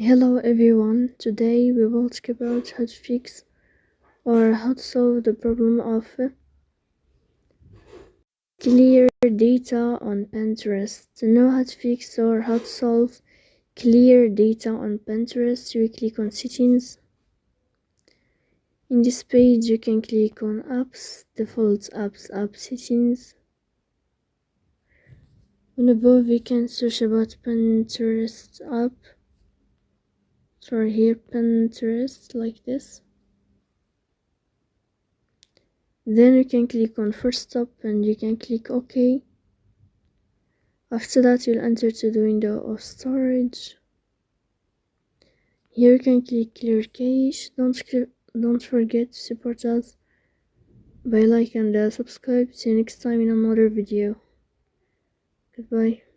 Hello everyone, today we will talk about how to fix or how to solve the problem of clear data on Pinterest. To know how to fix or how to solve clear data on Pinterest, you click on settings. In this page you can click on apps, default apps, app settings. On above you can search about Pinterest app. So here Pinterest like this. Then you can click on first stop and you can click OK. After that you'll enter to the window of storage. Here you can click clear cache. Don't forget to support us by like and subscribe. See you next time in another video. Goodbye.